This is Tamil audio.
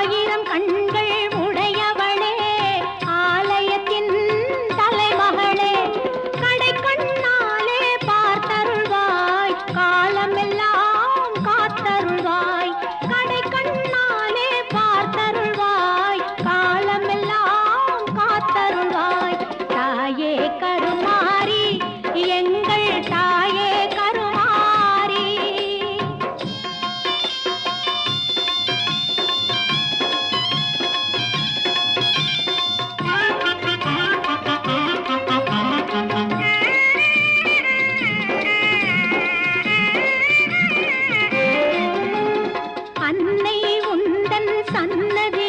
ஆயிரம் கண்கள் உடையவளே ஆலயத்தின் தலைமகளே கடை கண்ணாலே பார்த்தருள்வாய் காலமெல்லாம் காத்தருள்வாய் கடை கண்ணாலே பார்த்தருள்வாய் காலமெல்லாம் காத்தருள்வாய் தாயே கருமாரி எங்கள் தாயே கருமாரி அன்னை உந்தன் சன்னதி